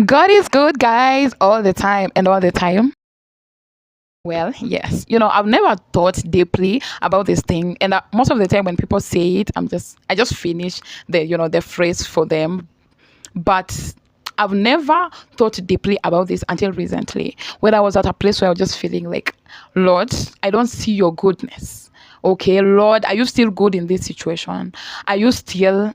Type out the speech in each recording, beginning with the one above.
God is good, guys, all the time and all the time. Well, yes. I've never thought deeply about this thing, and most of the time when people say it, I just finish the phrase for them. But I've never thought deeply about this until recently, when I was at a place where I was just feeling like, Lord, I don't see your goodness. Okay, Lord, are you still good in this situation? Are you still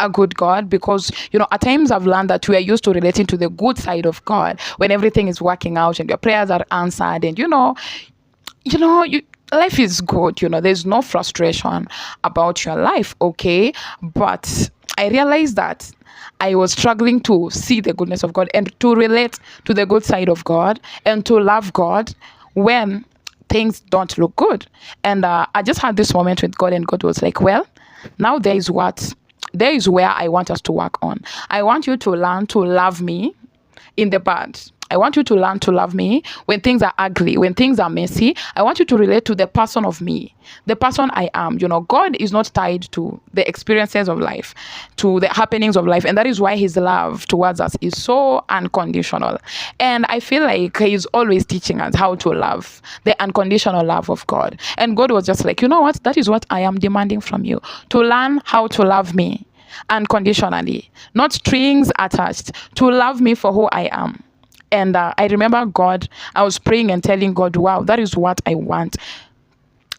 a good God? Because at times I've learned that we are used to relating to the good side of God when everything is working out and your prayers are answered, and you life is good. There's no frustration about your life. Okay, but I realized that I was struggling to see the goodness of God and to relate to the good side of God and to love God when things don't look good. And I just had this moment with God, and God was like, well, now there is where I want us to work on. I want you to learn to love me in the bad. I want you to learn to love me when things are ugly, when things are messy. I want you to relate to the person of me, the person I am. God is not tied to the experiences of life, to the happenings of life. And that is why his love towards us is so unconditional. And I feel like he's always teaching us how to love, the unconditional love of God. And God was just like, you know what? That is what I am demanding from you, to learn how to love me unconditionally, not strings attached, to love me for who I am. And I remember I was praying and telling God, wow, that is what I want.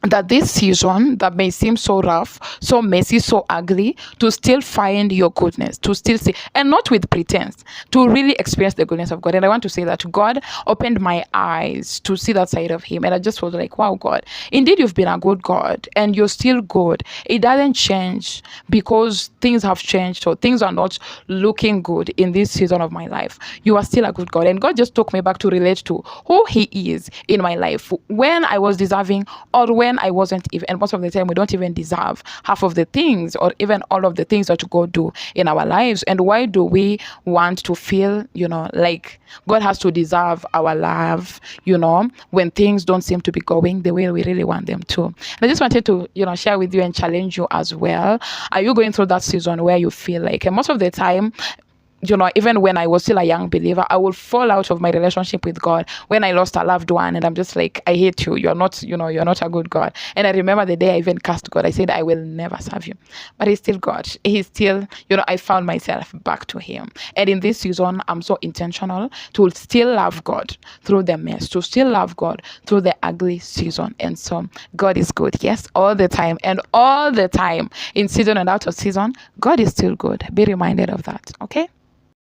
That this season that may seem so rough, so messy, so ugly, to still find your goodness, to still see, and not with pretense, to really experience the goodness of God. And I want to say that God opened my eyes to see that side of him. And I just was like, wow, God, indeed you've been a good God and you're still good. It doesn't change because things have changed or things are not looking good in this season of my life. You are still a good God. And God just took me back to relate to who he is in my life when I was deserving or when I wasn't even. And most of the time we don't even deserve half of the things or even all of the things that God do in our lives. And why do we want to feel like God has to deserve our love when things don't seem to be going the way we really want them to? And I just wanted to share with you and challenge you as well. Are you going through that season where you feel like, and most of the time, even when I was still a young believer, I would fall out of my relationship with God when I lost a loved one. And I'm just like, I hate you. You're not a good God. And I remember the day I even cursed God. I said, I will never serve you. But he's still God. He's still, I found myself back to him. And in this season, I'm so intentional to still love God through the mess, to still love God through the ugly season. And so God is good. Yes, all the time. And all the time, in season and out of season, God is still good. Be reminded of that. Okay?